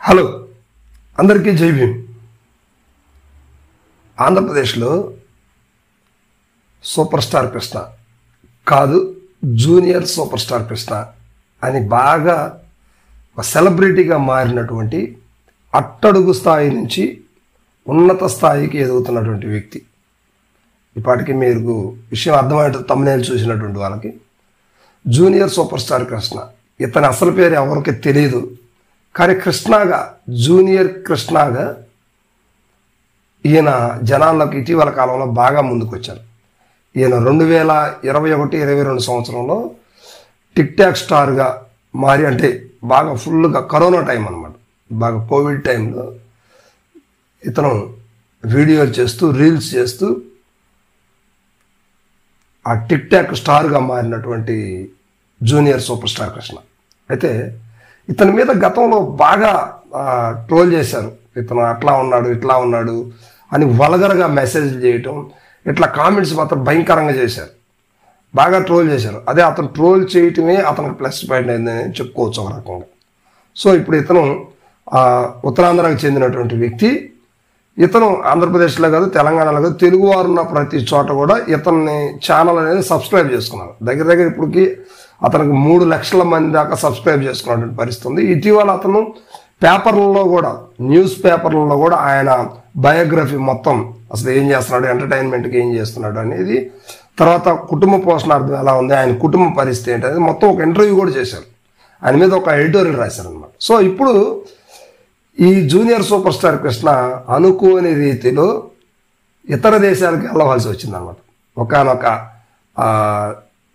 Hello అందరికీ జై భీమ్. ఆంధ్రప్రదేశ్లో సూపర్ స్టార్ కృష్ణ కాదు, జూనియర్ సూపర్ స్టార్ కృష్ణ అని బాగా ఒక సెలబ్రిటీగా మారినటువంటి అట్టడుగు స్థాయి నుంచి ఉన్నత స్థాయికి ఎదుగుతున్నటువంటి వ్యక్తి. ఇప్పటికీ మీరు విషయం అర్థమయ్యేట తమ్మునేలు చూసినటువంటి వాళ్ళకి జూనియర్ సూపర్ స్టార్ కృష్ణ, ఇతని అసలు పేరు ఎవరికి తెలియదు. కానీ కృష్ణగా, జూనియర్ కృష్ణగా ఈయన జనాల్లోకి ఇటీవల కాలంలో బాగా ముందుకు వచ్చారు. ఈయన 2021-22 సంవత్సరంలో టిక్ టాక్ స్టార్గా మారి, అంటే బాగా ఫుల్గా కరోనా టైం అనమాట, బాగా కోవిడ్ టైంలో ఇతను వీడియోలు చేస్తూ, రీల్స్ చేస్తూ ఆ టిక్ టాక్ స్టార్గా మారినటువంటి జూనియర్ సూపర్ స్టార్ కృష్ణ. అయితే ఇతని మీద గతంలో బాగా ట్రోల్ చేశారు. ఇతను అట్లా ఉన్నాడు, ఇట్లా ఉన్నాడు అని వల్గర్గా మెసేజ్లు చేయటం, ఇట్లా కామెంట్స్ మాత్రం భయంకరంగా చేశారు, బాగా ట్రోల్ చేశారు. అదే అతను ట్రోల్ చేయటమే అతనికి ప్లస్ పాయింట్ అయిందని చెప్పుకోవచ్చు ఒక రకంగా. సో ఇప్పుడు ఇతను ఉత్తరాంధ్రకు చెందినటువంటి వ్యక్తి. ఇతను ఆంధ్రప్రదేశ్లో కాదు, తెలంగాణలో కాదు, తెలుగు వారు ఉన్న ప్రతి చోట కూడా ఇతన్ని ఛానల్ అనేది సబ్స్క్రైబ్ చేసుకున్నారు. దగ్గర దగ్గర ఇప్పటికి అతనికి 3 లక్షల మంది దాకా సబ్స్క్రైబ్ చేసుకున్నటువంటి పరిస్థితి ఉంది. ఇటీవల అతను పేపర్లలో కూడా, న్యూస్ పేపర్లలో కూడా ఆయన బయోగ్రఫీ మొత్తం, అసలు ఏం చేస్తున్నాడు, ఎంటర్టైన్మెంట్కి ఏం చేస్తున్నాడు అనేది, తర్వాత కుటుంబ పోషణార్థం ఎలా ఉంది, ఆయన కుటుంబ పరిస్థితి ఏంటి అనేది మొత్తం ఒక ఇంటర్వ్యూ కూడా చేశారు. ఆయన మీద ఒక ఎడిటోరియల్ రాశారు అనమాట. సో ఇప్పుడు ఈ జూనియర్ సూపర్ స్టార్ కృష్ణ అనుకోని రీతిలో ఇతర దేశాలకు వెళ్ళవలసి వచ్చిందనమాట. ఒకనొక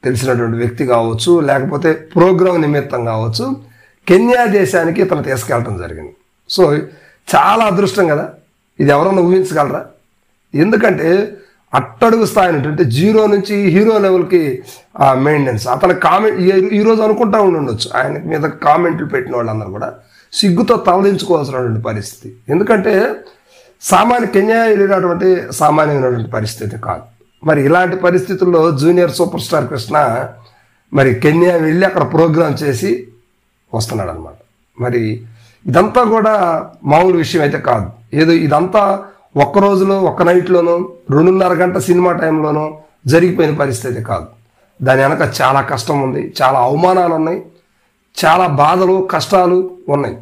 తెలిసినటువంటి వ్యక్తి కావచ్చు, లేకపోతే ప్రోగ్రాం నిమిత్తం కావచ్చు, కెన్యా దేశానికి ఇతను తీసుకెళ్ళడం జరిగింది. సో చాలా అదృష్టం కదా, ఇది ఎవరన్నా ఊహించగలరా? ఎందుకంటే అట్టడుగు స్థాయి అంటే 0 నుంచి హీరో లెవెల్కి మెయింటెనెన్స్. అతను కామెంట్ ఈరోజు అనుకుంటా ఉండొచ్చు, ఆయన మీద కామెంట్లు పెట్టిన వాళ్ళందరూ కూడా సిగ్గుతో తలదించుకోవాల్సినటువంటి పరిస్థితి. ఎందుకంటే కెన్యా వెళ్ళినటువంటి సామాన్యమైనటువంటి పరిస్థితి కాదు. మరి ఇలాంటి పరిస్థితుల్లో జూనియర్ సూపర్ స్టార్ కృష్ణ మరి కెన్యా వెళ్ళి అక్కడ ప్రోగ్రాం చేసి వస్తున్నాడు అనమాట. మరి ఇదంతా కూడా మామూలు విషయం అయితే కాదు. ఏదో ఇదంతా ఒక్క రోజులో, ఒక్క నైట్లోనో, 2.5 గంట సినిమా టైంలోనో జరిగిపోయిన పరిస్థితి కాదు. దాని వెనక చాలా కష్టం ఉంది, చాలా అవమానాలు ఉన్నాయి, చాలా బాధలు, కష్టాలు ఉన్నాయి.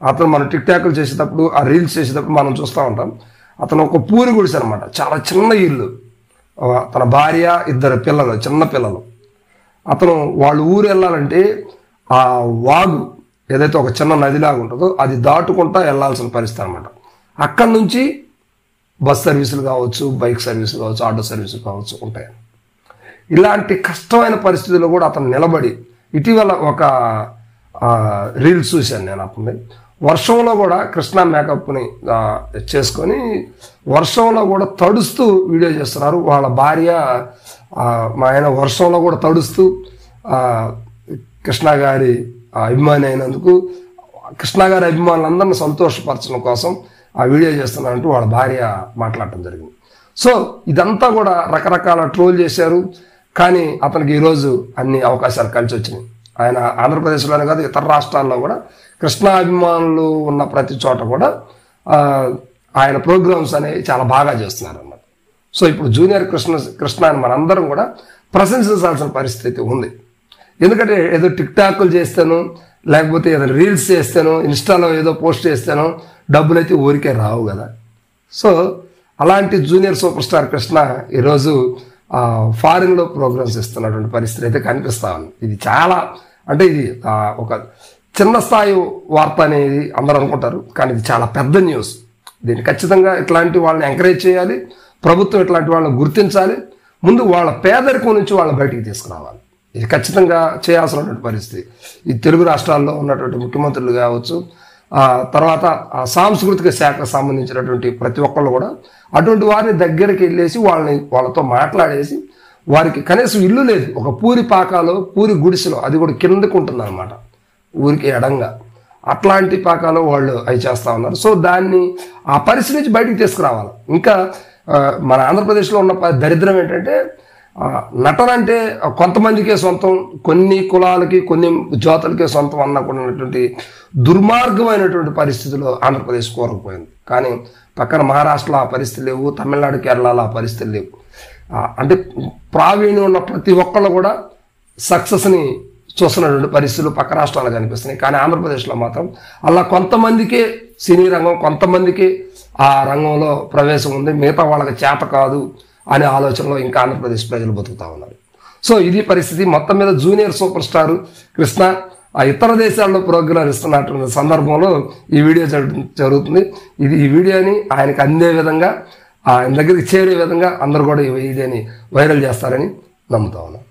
అతను మనం టిక్ టాక్లు చేసేటప్పుడు, ఆ రీల్స్ చేసేటప్పుడు మనం చూస్తూ ఉంటాం. అతను ఒక పూరి గుడిసె అనమాట, చాలా చిన్న ఇల్లు, తన భార్య, 2 పిల్లలు, చిన్న పిల్లలు. అతను వాళ్ళ ఊరు వెళ్ళాలంటే ఆ వాగు ఏదైతే ఒక చిన్న నదిలాగా ఉంటుందో అది దాటుకుంటా వెళ్ళాల్సిన పరిస్థితి అనమాట. అక్కడి నుంచి బస్ సర్వీసులు కావచ్చు, బైక్ సర్వీసులు కావచ్చు, ఆటో సర్వీసులు కావచ్చు ఉంటాయి. ఇలాంటి కష్టమైన పరిస్థితుల్లో కూడా అతను నిలబడి, ఇటీవల ఒక రీల్స్ చూశాను నేను. అప్పుడు వర్షంలో కూడా కృష్ణ మేకప్ని చేసుకొని వర్షంలో కూడా తడుస్తూ వీడియో చేస్తున్నారు. వాళ్ళ భార్య, మా ఆయన వర్షంలో కూడా తడుస్తూ కృష్ణ గారి అభిమాని అయినందుకు, కృష్ణ గారి అభిమానులందరినీ సంతోషపరచడం కోసం ఆ వీడియో చేస్తున్నారంటూ వాళ్ళ భార్య మాట్లాడటం జరిగింది. సో ఇదంతా కూడా రకరకాల ట్రోల్ చేశారు. కానీ అతనికి ఈరోజు అన్ని అవకాశాలు కలిసి వచ్చినాయి. ఆయన ఆంధ్రప్రదేశ్లోనే కాదు, ఇతర రాష్ట్రాల్లో కూడా కృష్ణ అభిమానులు ఉన్న ప్రతి చోట కూడా ఆయన ప్రోగ్రామ్స్ అనేవి చాలా బాగా చేస్తున్నారు అన్నమాట. సో ఇప్పుడు జూనియర్ కృష్ణ అని మనందరం కూడా ప్రశంసించాల్సిన పరిస్థితి ఉంది. ఎందుకంటే ఏదో టిక్ టాక్లు చేస్తాను, లేకపోతే ఏదో రీల్స్ చేస్తాను, ఇన్స్టాలో ఏదో పోస్ట్ చేస్తాను, డబ్బులు అయితే ఊరికే రావు కదా. సో అలాంటి జూనియర్ సూపర్ స్టార్ కృష్ణ ఈరోజు ఫారిన్లో ప్రోగ్రామ్స్ ఇస్తున్నటువంటి పరిస్థితి అయితే కనిపిస్తా ఉంది. ఇది చాలా, అంటే ఇది ఒక చిన్న స్థాయి వార్త అనేది అందరూ అనుకుంటారు, కానీ ఇది చాలా పెద్ద న్యూస్. దీన్ని ఖచ్చితంగా ఇట్లాంటి వాళ్ళని ఎంకరేజ్ చేయాలి, ప్రభుత్వం ఇట్లాంటి వాళ్ళని గుర్తించాలి, ముందు వాళ్ళ పేదరికం నుంచి వాళ్ళని బయటికి తీసుకురావాలి. ఇది ఖచ్చితంగా చేయాల్సినటువంటి పరిస్థితి. ఈ తెలుగు రాష్ట్రాల్లో ఉన్నటువంటి ముఖ్యమంత్రులు కావచ్చు, తర్వాత సాంస్కృతిక శాఖకు సంబంధించినటువంటి ప్రతి ఒక్కళ్ళు కూడా అటువంటి వారిని దగ్గరికి వెళ్ళేసి వాళ్ళతో మాట్లాడేసి, వారికి కనీసం ఇల్లు లేదు, ఒక పూరి పాకాలో, పూరి గుడిసెలో, అది కూడా కిందకు ఉంటుంది అనమాట, ఊరికి ఎడంగా, అట్లాంటి పాకాలో వాళ్ళు అవి చేస్తూ ఉన్నారు. సో దాన్ని, ఆ పరిస్థితి నుంచి బయటికి తీసుకురావాలి. ఇంకా మన ఆంధ్రప్రదేశ్లో ఉన్న దరిద్రం ఏంటంటే నటన అంటే కొంతమందికే సొంతం, కొన్ని కులాలకి కొన్ని జాతులకే సొంతం అన్నటువంటి దుర్మార్గమైనటువంటి పరిస్థితిలో ఆంధ్రప్రదేశ్ కోరకపోయింది. కానీ పక్కన మహారాష్ట్రలో ఆ పరిస్థితులు లేవు, తమిళనాడు కేరళలో ఆ పరిస్థితులు లేవు. అంటే ప్రావీణ్యం ఉన్న ప్రతి ఒక్కళ్ళు కూడా సక్సెస్ని చూస్తున్నటువంటి పరిస్థితులు పక్క రాష్ట్రాలు కనిపిస్తున్నాయి. కానీ ఆంధ్రప్రదేశ్లో మాత్రం అలా కొంతమందికే సినీ రంగం, కొంతమందికి ఆ రంగంలో ప్రవేశం ఉంది, మిగతా వాళ్ళకి చేత కాదు అనే ఆలోచనలో ఇంకా ఆంధ్రప్రదేశ్ ప్రజలు బతుకుతా ఉన్నారు. సో ఇది పరిస్థితి. మొత్తం మీద జూనియర్ సూపర్ స్టార్ కృష్ణ ఆ ఇతర దేశాల్లో ప్రోగ్రాం ఇస్తున్నటువంటి సందర్భంలో ఈ వీడియో జరుగుతుంది. ఈ వీడియోని ఆయనకు అందే విధంగా, ఆయన దగ్గరికి చేరే విధంగా అందరూ కూడా ఈ వీడియోని వైరల్ చేస్తారని నమ్ముతా ఉన్నాను.